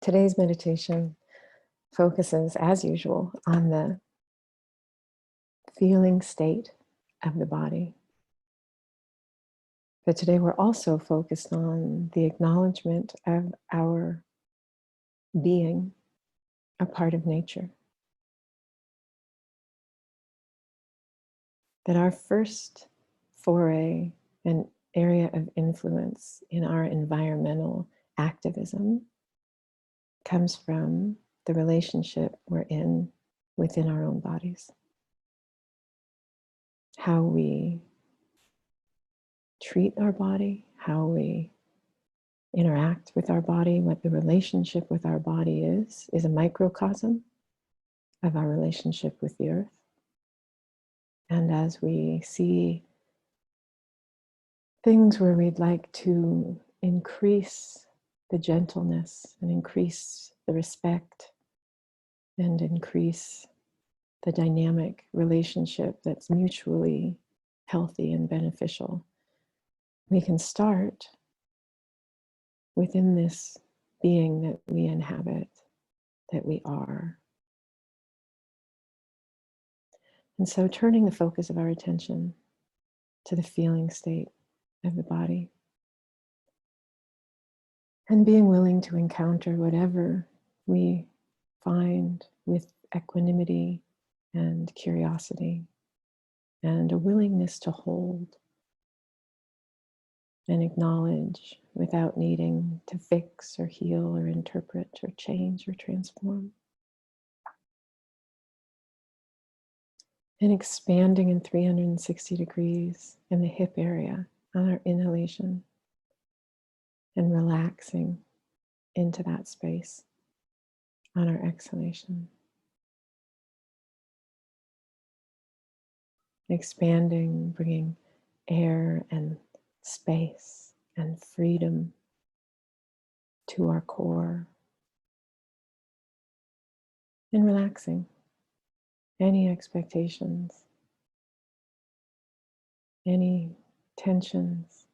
Today's meditation focuses, as usual, on the feeling state of the body. But today we're also focused on the acknowledgement of our being a part of nature. That our first foray and area of influence in our environmental activism comes from the relationship we're in within our own bodies. How we treat our body, how we interact with our body, what the relationship with our body is a microcosm of our relationship with the earth. And as we see things where we'd like to increase the gentleness and increase the respect and increase the dynamic relationship that's mutually healthy and beneficial, we can start within this being that we inhabit, that we are. And so turning the focus of our attention to the feeling state of the body and being willing to encounter whatever we find with equanimity and curiosity and a willingness to hold and acknowledge without needing to fix or heal or interpret or change or transform. And expanding in 360 degrees in the hip area on our inhalation and relaxing into that space on our exhalation. Expanding, bringing air and space and freedom to our core. And relaxing any expectations, any tensions,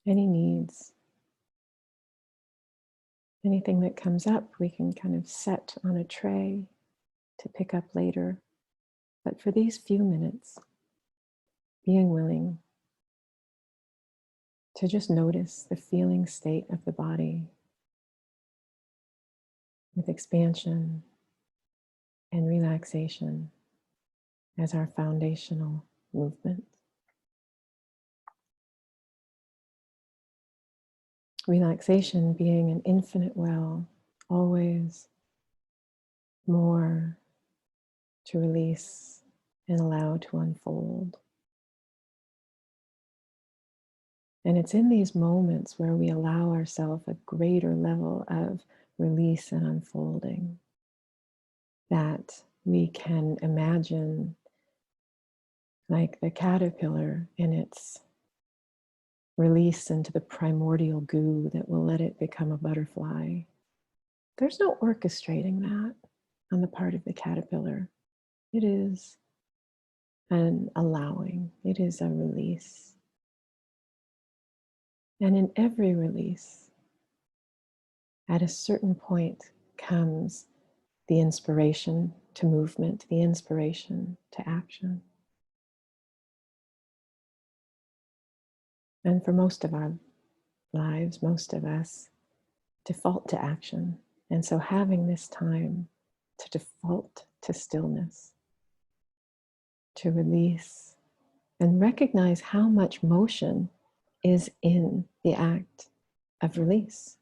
any needs. Anything that comes up, we can kind of set on a tray to pick up later. But for these few minutes, being willing to just notice the feeling state of the body with expansion and relaxation as our foundational movement. Relaxation being an infinite well, always more to release and allow to unfold. And it's in these moments where we allow ourselves a greater level of release and unfolding that we can imagine, like the caterpillar in its release into the primordial goo that will let it become a butterfly. There's no orchestrating that on the part of the caterpillar. It is an allowing, it is a release. And in every release, at a certain point comes the inspiration to movement, the inspiration to action. And for most of our lives, most of us default to action. And so having this time to default to stillness, to release, and recognize how much motion is in the act of release.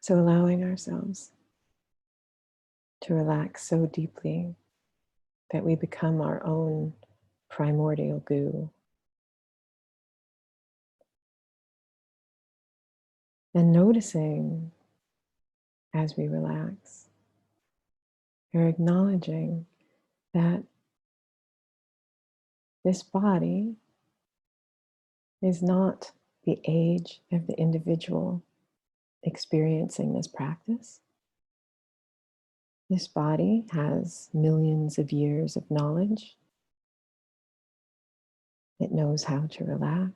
So allowing ourselves to relax so deeply that we become our own primordial goo. And noticing as we relax, you're acknowledging that this body is not the age of the individual experiencing this practice. This body has millions of years of knowledge It knows how to relax.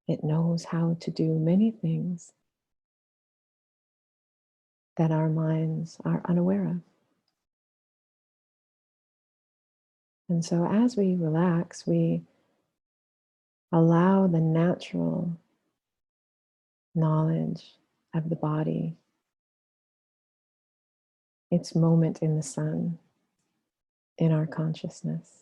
It knows how to do many things that our minds are unaware of. And so as we relax, we allow the natural knowledge of the body, its moment in the sun, in our consciousness.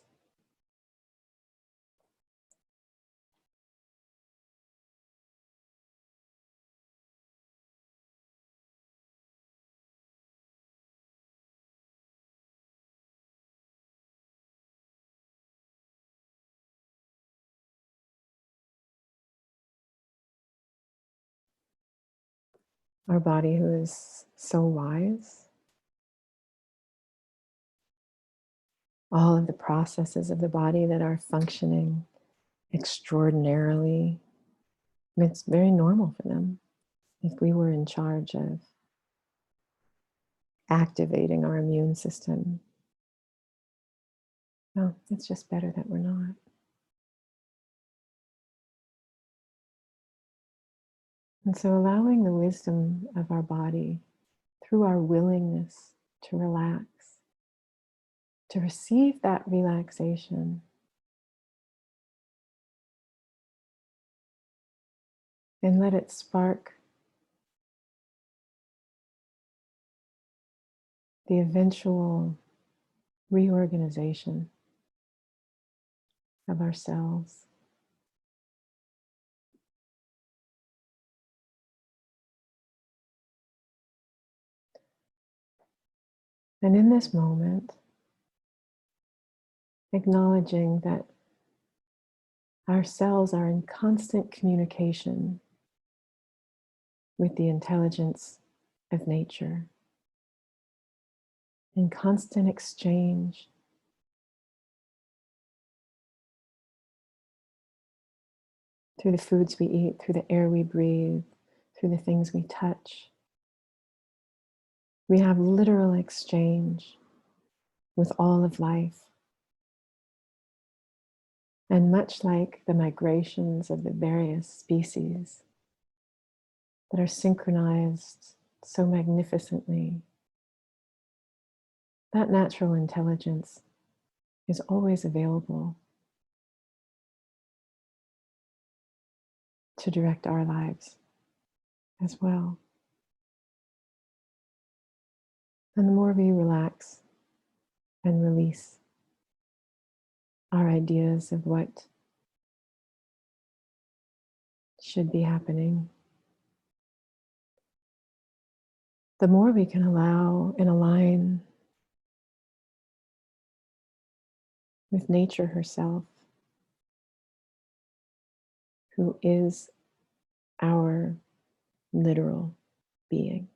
Our body, who is so wise, all of the processes of the body that are functioning extraordinarily, it's very normal for them. If we were in charge of activating our immune system, well, it's just better that we're not. And so allowing the wisdom of our body through our willingness to relax, to receive that relaxation, and let it spark the eventual reorganization of our cells. And in this moment, acknowledging that our cells are in constant communication with the intelligence of nature, in constant exchange through the foods we eat, through the air we breathe, through the things we touch. We have literal exchange with all of life. And much like the migrations of the various species that are synchronized so magnificently, that natural intelligence is always available to direct our lives as well. And the more we relax and release our ideas of what should be happening, the more we can allow and align with nature herself, who is our literal being.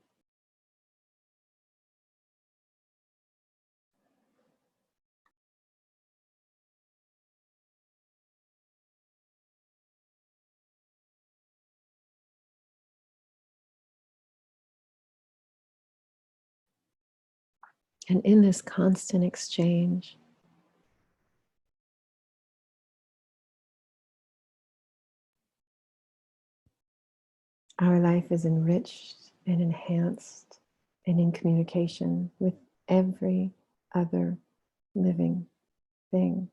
And in this constant exchange, our life is enriched and enhanced and in communication with every other living thing.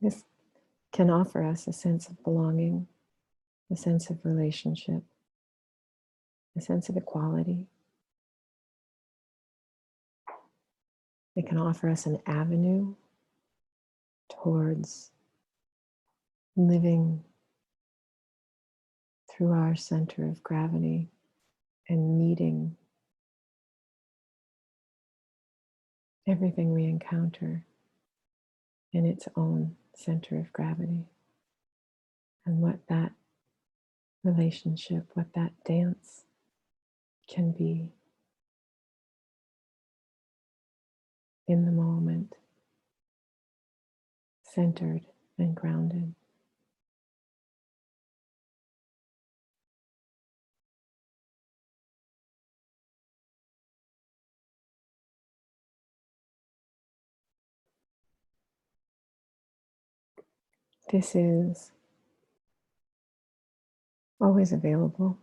This can offer us a sense of belonging, a sense of relationship, a sense of equality. It can offer us an avenue towards living through our center of gravity and meeting everything we encounter in its own center of gravity. And what that relationship, what that dance can be in the moment, centered and grounded. This is always available,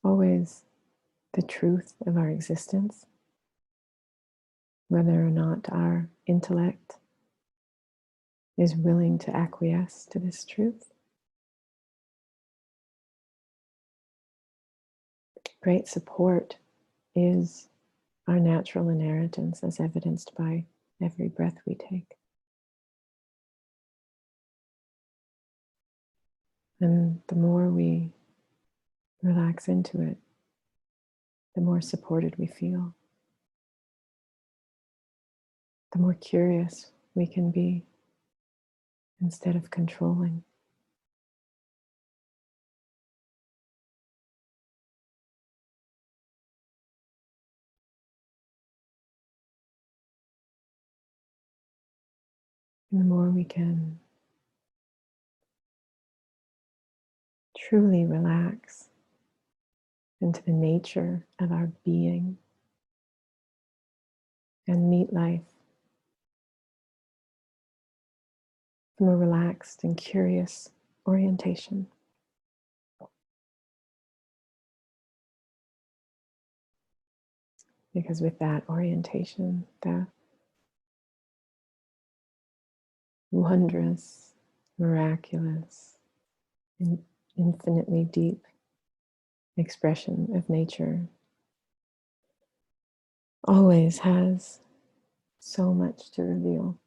always the truth of our existence, whether or not our intellect is willing to acquiesce to this truth. Great support is our natural inheritance, as evidenced by every breath we take. And the more we relax into it, the more supported we feel, the more curious we can be instead of controlling. And the more we can truly relax into the nature of our being and meet life from a relaxed and curious orientation. Because with that orientation, the wondrous, miraculous, and infinitely deep expression of nature always has so much to reveal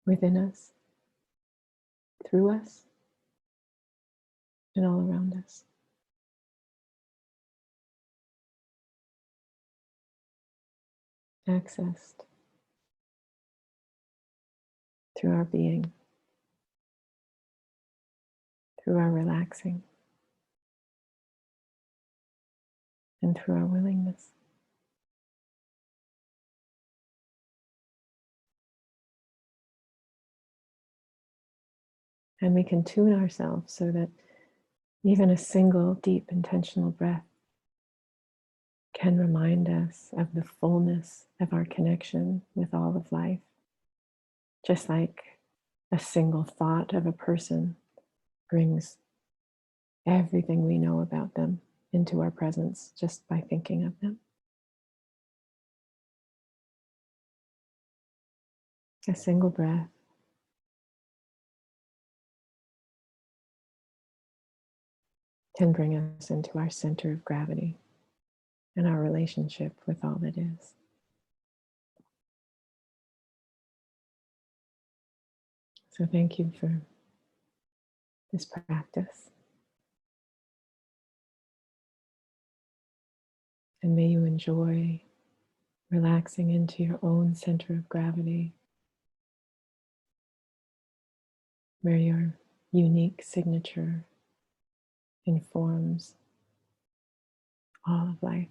within us, through us, and all around us. Accessed through our being, through our relaxing, and through our willingness. And we can tune ourselves so that even a single deep intentional breath can remind us of the fullness of our connection with all of life, just like a single thought of a person brings everything we know about them into our presence just by thinking of them. A single breath can bring us into our center of gravity and our relationship with all that is. So thank you for this practice. And may you enjoy relaxing into your own center of gravity, where your unique signature informs all of life,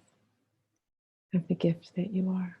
of the gift that you are.